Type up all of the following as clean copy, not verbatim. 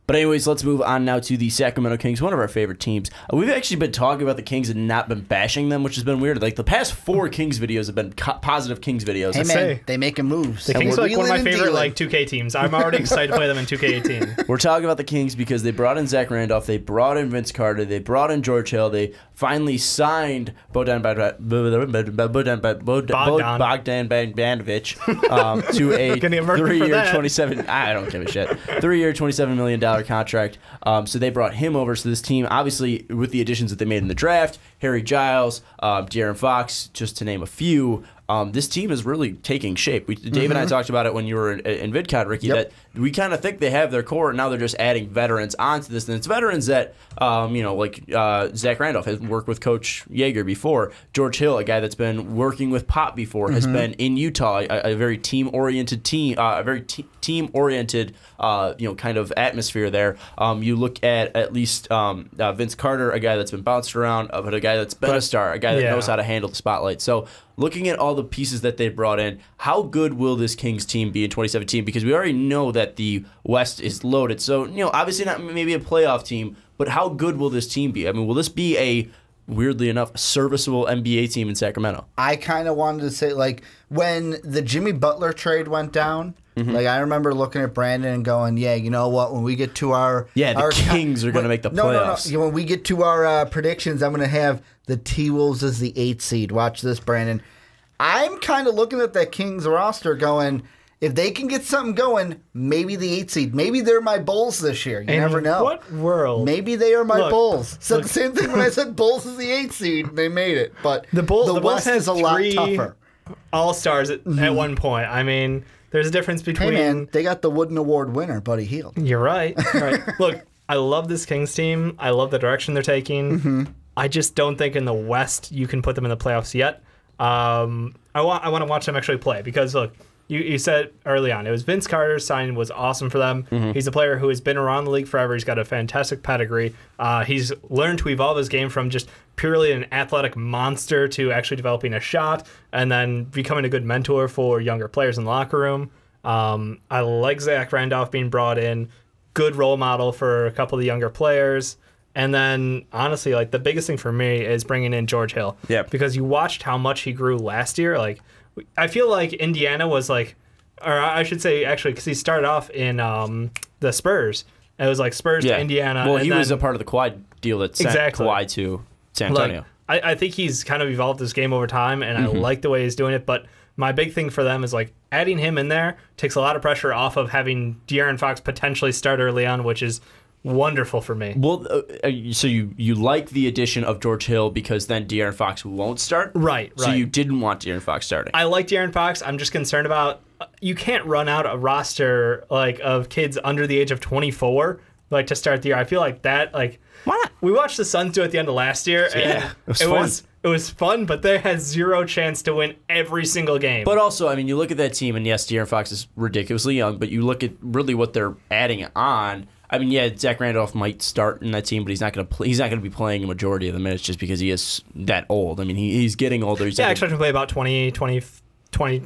But anyways, let's move on now to the Sacramento Kings, one of our favorite teams. We've actually been talking about the Kings and not been bashing them, which has been weird. Like the past 4 Kings videos have been positive Kings videos. Hey man, they making moves. The Kings are like one of my favorite like 2K teams. I'm already excited to play them in 2K18. We're talking about the Kings because they brought in Zach Randolph, they brought in Vince Carter, they brought in George Hill, they finally signed Bogdan Bogdanovic to a 3-year, 27. I don't give a shit. 3-year, $27 million contract. So they brought him over. So this team, obviously, with the additions that they made in the draft, Harry Giles, De'Aaron Fox, just to name a few. This team is really taking shape. Dave and I talked about it when you were in VidCon, Ricky, that we kind of think they have their core, and now they're just adding veterans onto this. And it's veterans that, like Zach Randolph has worked with Coach Yeager before. George Hill, a guy that's been working with Pop before, has been in Utah, a very team-oriented team-oriented kind of atmosphere there. You look at least Vince Carter, a guy that's been bounced around, but a guy that's been a star, a guy that knows how to handle the spotlight. So looking at all the pieces that they brought in, how good will this Kings team be in 2017? Because we already know that the West is loaded. So, obviously not maybe a playoff team, but how good will this team be? I mean, will this be a, weirdly enough, serviceable NBA team in Sacramento? I kind of wanted to say, like, when the Jimmy Butler trade went down, like, I remember looking at Brandon and going, yeah, you know what, when we get to our... Yeah, the Kings are going to make the playoffs. No. When we get to our predictions, I'm going to have the T-Wolves as the 8th seed. Watch this, Brandon. I'm kind of looking at that Kings roster going, if they can get something going, maybe the 8th seed. Maybe they're my Bulls this year. You never know. What world? Maybe they are my Bulls. Said the same thing when I said Bulls is the 8th seed. They made it. But the West is a lot tougher. All-stars at one point. I mean... There's a difference between... Hey, man, they got the Wooden Award winner, Buddy Hield. You're right. Look, I love this Kings team. I love the direction they're taking. I just don't think in the West you can put them in the playoffs yet. I want to watch them actually play because, look, you said early on, it was Vince Carter's signing was awesome for them. He's a player who has been around the league forever. He's got a fantastic pedigree. He's learned to evolve his game from just purely an athletic monster to actually developing a shot and then becoming a good mentor for younger players in the locker room. I like Zach Randolph being brought in. Good role model for a couple of the younger players. And then, honestly, like the biggest thing for me is bringing in George Hill. Yeah. Because you watched how much he grew last year. Like, I feel like Indiana was like, or I should say actually, because he started off in the Spurs. It was like Spurs to Indiana. Well, he was a part of the Kawhi deal that sent Kawhi to San Antonio. Like, I think he's kind of evolved his game over time, and I like the way he's doing it. But my big thing for them is like adding him in there takes a lot of pressure off of having De'Aaron Fox potentially start early on, which is wonderful for me. Well, so you like the addition of George Hill because then De'Aaron Fox won't start? Right. So you didn't want De'Aaron Fox starting? I like De'Aaron Fox. I'm just concerned about you can't run out a roster like of kids under the age of 24 like to start the year. I feel like that like why not? We watched the Suns do it at the end of last year, and it was fun, but they had zero chance to win every single game. But also, I mean, you look at that team, and yes, De'Aaron Fox is ridiculously young, but you look at really what they're adding on. I mean, yeah, Zach Randolph might start in that team, but he's not going to play. He's not going to be playing a majority of the minutes just because he is that old. I mean, he's getting older. I expect him to play about 20,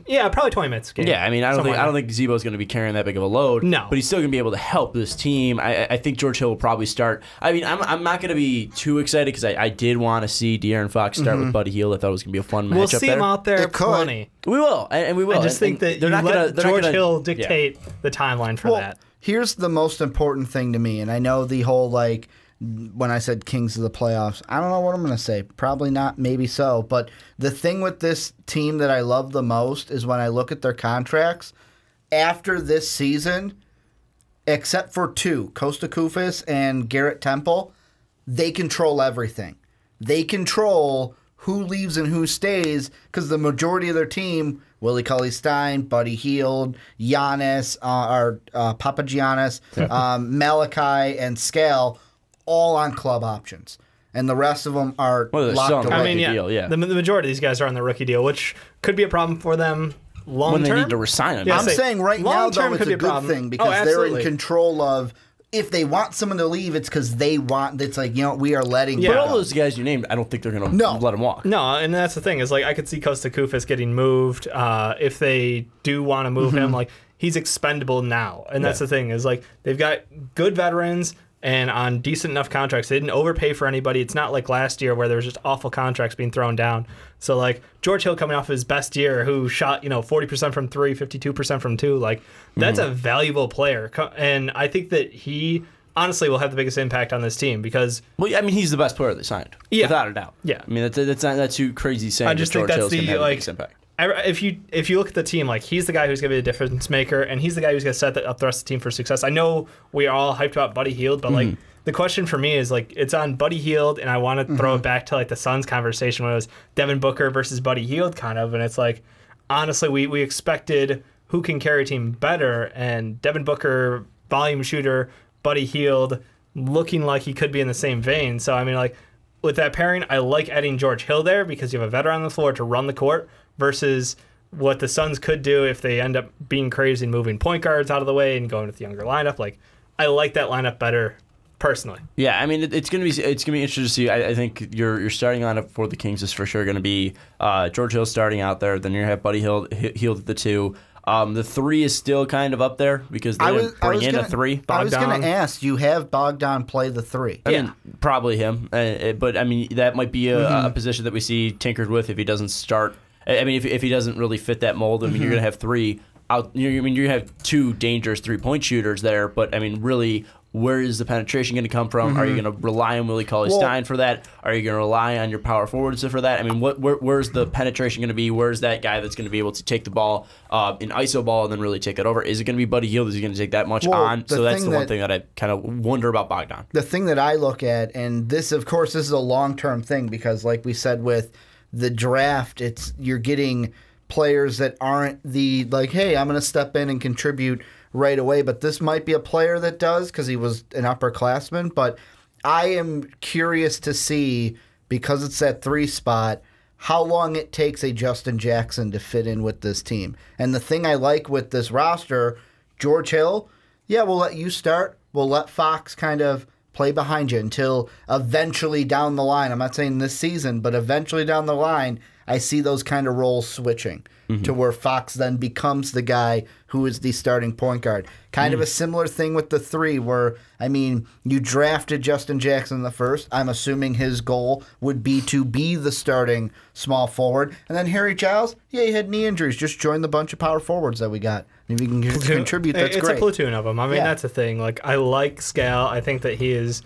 yeah, probably 20 minutes. Game. Yeah, I mean, I don't think Zebo's going to be carrying that big of a load. No, but he's still going to be able to help this team. I think George Hill will probably start. I mean, I'm not going to be too excited because I did want to see De'Aaron Fox start with Buddy Hield. I thought it was going to be a fun matchup. We'll see him out there plenty. We will, and we will. I just think that they're not going to George Hill dictate the timeline for that. Here's the most important thing to me, and I know the whole like. When I said Kings of the playoffs, I don't know what I'm going to say. Probably not, maybe so. But the thing with this team that I love the most is when I look at their contracts, after this season, except for two, Kosta Koufis and Garrett Temple, they control everything. They control who leaves and who stays because the majority of their team, Willie Cauley-Stein, Buddy Hield, Giannis, Papagiannis, Malachi, and Scale, all on club options. And the rest of them are locked away. I mean, the majority of these guys are on the rookie deal, which could be a problem for them long-term. When they need to resign them. Yeah, I'm saying right now, though, it's a good thing because they're in control of... If they want someone to leave, it's because they want... It's like, we are letting But all those guys you named, I don't think they're going to let them walk. No, and that's the thing. Is like I could see Kosta Koufis getting moved if they do want to move him. Like he's expendable now. And that's the thing, is like they've got good veterans and on decent enough contracts. They didn't overpay for anybody. It's not like last year where there was just awful contracts being thrown down. So like George Hill coming off his best year, who shot 40% from 3, 52% from 2, like that's a valuable player. And I think that he honestly will have the biggest impact on this team because... Well, I mean, he's the best player they signed, without a doubt. Yeah. I mean, that's not too crazy saying. I just think George that's Hill's the have the biggest impact. If you look at the team, like he's the guy who's going to be the difference maker, and he's the guy who's going to set up the rest of the team for success. I know we are all hyped about Buddy Hield, but like the question for me is like it's on Buddy Hield, and I want to throw it back to like the Suns conversation when it was Devin Booker versus Buddy Hield kind of, and it's like honestly we expected who can carry a team better, and Devin Booker, volume shooter, Buddy Hield looking like he could be in the same vein. So I mean, like with that pairing, I like adding George Hill there because you have a veteran on the floor to run the court versus what the Suns could do if they end up being crazy and moving point guards out of the way and going with the younger lineup. Like I like that lineup better personally. Yeah, I mean it's gonna be interesting to see. I think your starting lineup for the Kings is for sure gonna be George Hill starting out there. Then you're gonna have Buddy Hield at the 2. The 3 is still kind of up there because they didn't bring in a 3. I was going to ask, you have Bogdan play the 3. I mean, probably him. But, I mean, that might be a position that we see tinkered with if he doesn't start. I mean, if he doesn't really fit that mold, I mean, you're going to have 3 out. I mean, you have 2 dangerous 3-point shooters there. But, I mean, really, where is the penetration going to come from? Are you going to rely on Willie Cauley-Stein for that? Are you going to rely on your power forwards for that? I mean, where's the penetration going to be? Where's that guy that's going to be able to take the ball in iso ball and then really take it over? Is it going to be Buddy Hield? Is he going to take that much on? So that's the one thing that I kind of wonder about Bogdan. The thing that I look at, and this, of course, this is a long-term thing because, like we said with the draft, you're getting players that aren't the, like, hey, I'm going to step in and contribute right away, but this might be a player that does because he was an upperclassman. But I am curious to see, because it's that 3 spot, how long it takes a Justin Jackson to fit in with this team. And the thing I like with this roster, George Hill, we'll let you start. We'll let Fox kind of play behind you until eventually down the line, I'm not saying this season, but eventually down the line, I see those kind of roles switching to where Fox then becomes the guy who is the starting point guard. Kind of a similar thing with the 3 where, I mean, you drafted Justin Jackson the first. I'm assuming his goal would be to be the starting small forward. And then Harry Giles, he had knee injuries. Just join the bunch of power forwards that we got. And if you can contribute, that's great. It's a platoon of them. I mean, that's the thing. Like, I like Scale. I think that he is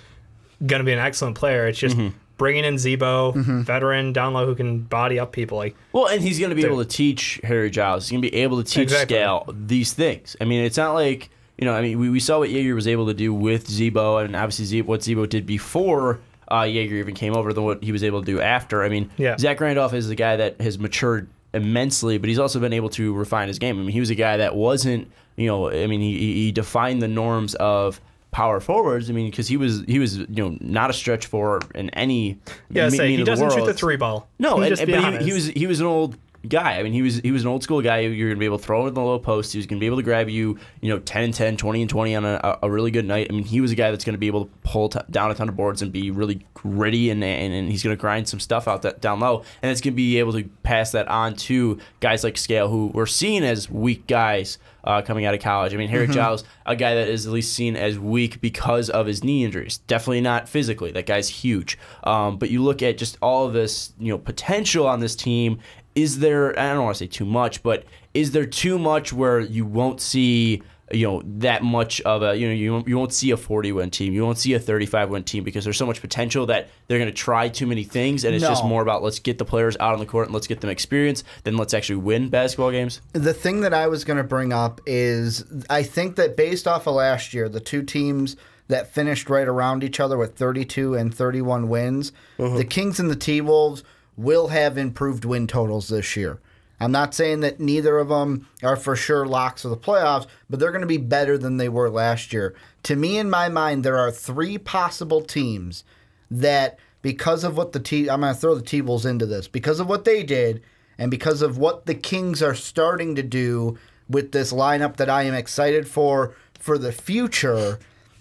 going to be an excellent player. It's just... bringing in Zebo, veteran down low who can body up people. Like, well, and he's going to be able to teach Harry Giles. He's going to be able to teach Scale these things. I mean, it's not like, I mean, we saw what Jaeger was able to do with Zebo, and obviously what Zebo did before Jaeger even came over than what he was able to do after. I mean, Zach Randolph is a guy that has matured immensely, but he's also been able to refine his game. I mean, he was a guy that wasn't, I mean, he defined the norms of power forwards. I mean, because he was not a stretch forward in any he doesn't shoot the 3 ball. No, but he was an old guy. I mean, he was an old school guy. You're gonna be able to throw it in the low post. He was gonna be able to grab you 10-10, 20-20 on a really good night. I mean, he was a guy that's gonna be able to pull down a ton of boards and be really gritty, and he's gonna grind some stuff out down low, and it's gonna be able to pass that on to guys like Scale, who were seen as weak guys coming out of college. I mean, Harry Giles, a guy that is at least seen as weak because of his knee injuries. Definitely not physically. That guy's huge. But you look at just all of this, potential on this team. Is there, I don't want to say too much, but is there too much where you won't see, that much of a, you won't see a 40-win team. You won't see a 35-win team because there's so much potential that they're going to try too many things, and it's just more about let's get the players out on the court and let's get them experience than let's actually win basketball games. The thing that I was going to bring up is I think that based off of last year, the 2 teams that finished right around each other with 32 and 31 wins, the Kings and the T-Wolves will have improved win totals this year. I'm not saying that neither of them are for sure locks of the playoffs, but they're going to be better than they were last year. To me, in my mind, there are 3 possible teams that, because of what I'm going to throw the T-Wolves into this, because of what they did and because of what the Kings are starting to do with this lineup that I am excited for the future,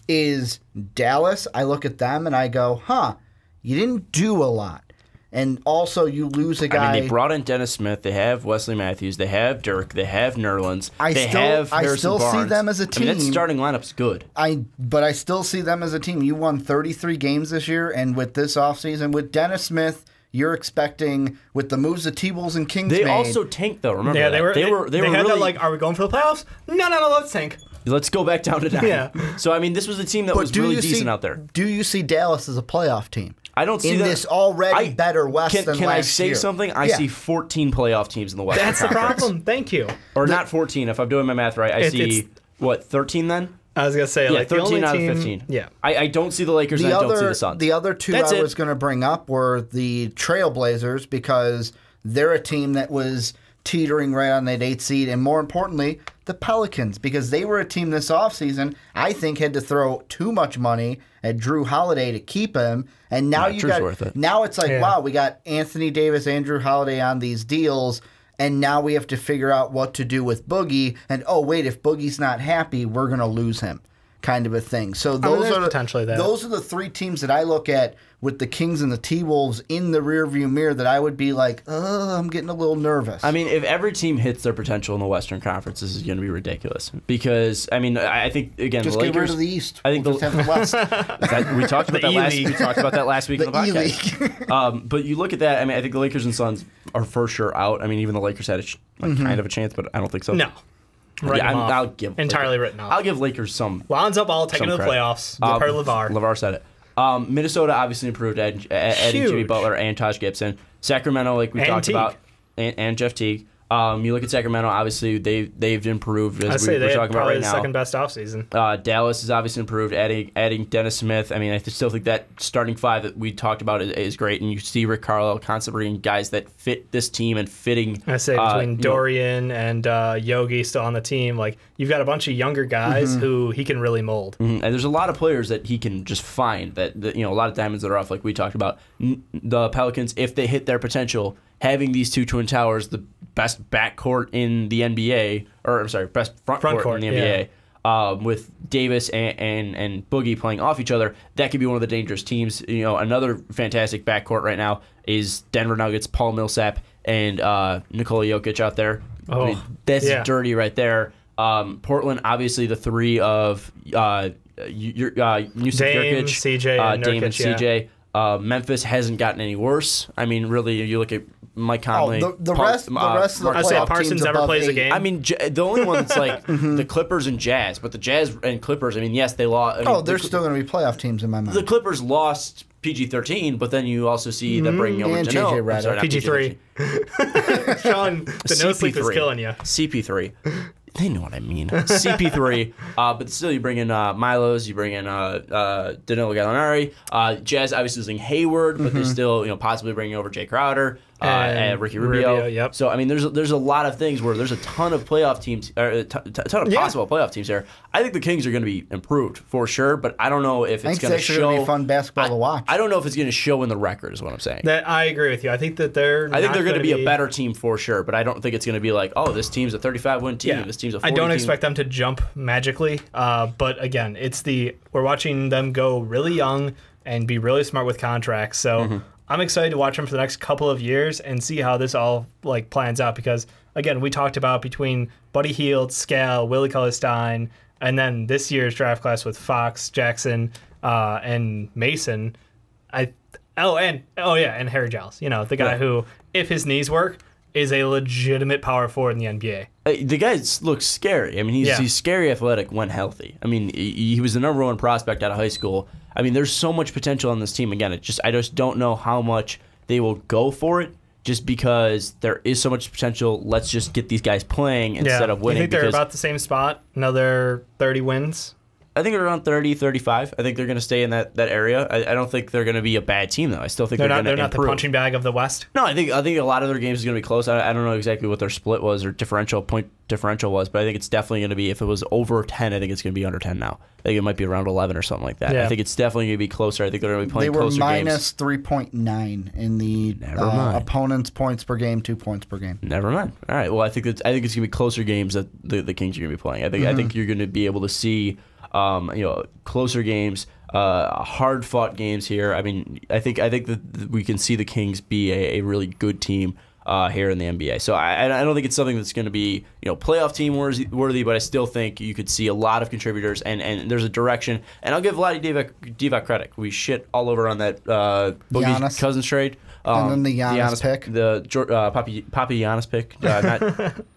is Dallas. I look at them and I go, you didn't do a lot. And also, you lose a guy. I mean, they brought in Dennis Smith. They have Wesley Matthews. They have Dirk. They have Nerlens. I still see them as a team. I mean, that starting lineup's good. But I still see them as a team. You won 33 games this year, and with this offseason, with Dennis Smith, you're expecting, with the moves that T-Wolves and Kings made. They also tanked, though. Remember yeah, that? They were had really that, like, are we going for the playoffs? No, let's tank. Let's go back down to 9. Yeah. So, I mean, this was a team that was really decent out there. Do you see Dallas as a playoff team? I don't see in that. this already better West than last year. Can I say something? I see 14 playoff teams in the Western That's Conference. the problem. Thank you. Or not 14. If I'm doing my math right, I see, 13 then? I was going to say, yeah, like, 13 the only out team, of 15. Yeah. I don't see the Lakers and I don't see the Suns. The other two I was going to bring up were the Trailblazers, because they're a team that was teetering right on that 8th seed, and more importantly, the Pelicans, because they were a team this offseason I think had to throw too much money at Drew Holiday to keep him, and now now it's like, wow, we got Anthony Davis, Andrew Holiday on these deals, and now we have to figure out what to do with Boogie, and oh wait, if Boogie's not happy, we're going to lose him, kind of a thing. So those are the 3 teams that I look at with the Kings and the T-Wolves in the rearview mirror that I would be like, I'm getting a little nervous. I mean, if every team hits their potential in the Western Conference, this is going to be ridiculous. Because, I mean, I think, again, just the Lakers... get rid of the East. I think just have the West. We talked about that last week in the podcast. But you look at that, I mean, I think the Lakers and Suns are for sure out. I mean, even the Lakers had kind of a chance, but I don't think so. No. I'll give entirely written off. I'll give Lakers some. Lonzo Ball taking to the playoffs. Per LeVar. LeVar said it. Minnesota obviously improved, adding Jimmy Butler and Taj Gibson. Sacramento, like we talked about, and Jeff Teague. You look at Sacramento, obviously they've improved as we're talking about right now. The second best offseason. Dallas has obviously improved, adding Dennis Smith. I mean, I still think that starting 5 that we talked about is great, and you see Rick Carlisle constantly bringing guys that fit this team and fitting. I say between Dorian and Yogi still on the team, like you've got a bunch of younger guys who he can really mold. And there's a lot of players that he can just find that a lot of diamonds that are off, like we talked about. The Pelicans, if they hit their potential, having these 2 Twin Towers, the best backcourt in the NBA, or I'm sorry, best front court in the NBA, with Davis and Boogie playing off each other, that could be one of the dangerous teams. Another fantastic backcourt right now is Denver Nuggets, Paul Millsap, and Nikola Jokic out there. Oh, I mean, that's dirty right there. Portland, obviously the 3 of Yusuf Nurkic, CJ, and Dame Nurkic, and CJ. Memphis hasn't gotten any worse. I mean, really, you look at Mike Conley. The rest of the playoff Parsons teams never plays 8. a game. I mean, the only one that's like the Clippers and Jazz, but the Jazz and Clippers, I mean, yes, they lost. They're still going to be playoff teams in my mind. The Clippers lost PG-13, but then you also see them bringing over JJ Redick. PG-3. Sean, the no sleep is killing you. CP3. They know what I mean. CP3. But still, you bring in Milos, you bring in Danilo Gallinari. Jazz obviously losing Hayward, but they're still possibly bringing over Jay Crowder. And Ricky Rubio. Yep. So I mean, there's a lot of things where there's a ton of playoff teams, or a ton of possible playoff teams here. I think the Kings are going to be improved for sure, but I don't know if it's going to show. Going to be fun basketball to watch. I don't know if it's going to show in the record. Is what I'm saying. That I agree with you. I think that they're. I think they're going to be a better team for sure, but I don't think it's going to be like, oh, this team's a 35-win team. Yeah. This team's a 40 I don't team. expect them to jump magically, but again, we're watching them go really young and be really smart with contracts. So. I'm excited to watch them for the next couple of years and see how this all plans out, because again, we talked about between Buddy Hield, Scal, Willie Cauley-Stein, and then this year's draft class with Fox, Jackson, and Mason. And Harry Giles. The guy who, if his knees work, is a legitimate power forward in the NBA. The guy looks scary. I mean, he's scary athletic when healthy. I mean, he was the number 1 prospect out of high school. I mean, there's so much potential on this team. Again, I just don't know how much they will go for it, just because there is so much potential. Let's just get these guys playing instead of winning. I think they're about the same spot. Another 30 wins. I think they're around 30, 35. I think they're going to stay in that area. I don't think they're going to be a bad team, though. I still think they're going to improve. They're not the punching bag of the West? No, I think a lot of their games is going to be close. I don't know exactly what their split was or point differential was, but I think it's definitely going to be, if it was over 10, I think it's going to be under 10 now. I think it might be around 11 or something like that. Yeah. I think it's definitely going to be closer. I think they're going to be playing closer games. They were minus 3.9 in the opponent's points per game, 2 points per game. Never mind. All right. Well, I think it's going to be closer games that the Kings are going to be playing. I think you're going to be able to see closer games. hard-fought games here. I mean, I think that we can see the Kings be a really good team here in the NBA. So I don't think it's something that's going to be playoff team worthy, but I still think you could see a lot of contributors and there's a direction. And I'll give Vlade Divac credit. We shit all over on that Boogie Cousins trade. And then the Giannis pick. The Papi Giannis pick. Not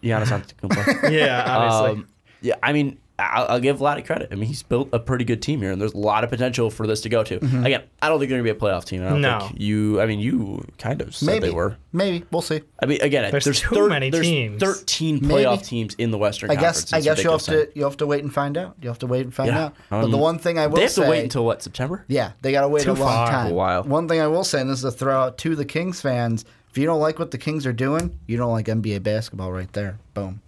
Giannis Antetokounmpo. Yeah, obviously. Yeah, I mean, I'll give Vlade credit. I mean, he's built a pretty good team here, and there's a lot of potential for this to go to. Again, I don't think they're going to be a playoff team. I don't think you kind of said they were. Maybe. We'll see. I mean, again, there's too many teams. 13 playoff teams in the Western Conference. I guess you have to wait and find out. But the one thing I will say... They have to wait until, what, September? Yeah, they got to wait a long time. A while. One thing I will say, and this is a throw out to the Kings fans, if you don't like what the Kings are doing, you don't like NBA basketball right there. Boom.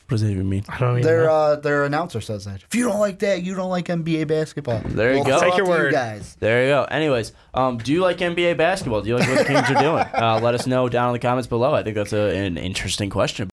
What does that even mean? I don't even know. Their announcer says that. If you don't like that, you don't like NBA basketball. There you go. Take your word. Guys. There you go. Anyways, do you like NBA basketball? Do you like what the Kings are doing? Let us know down in the comments below. I think that's an interesting question.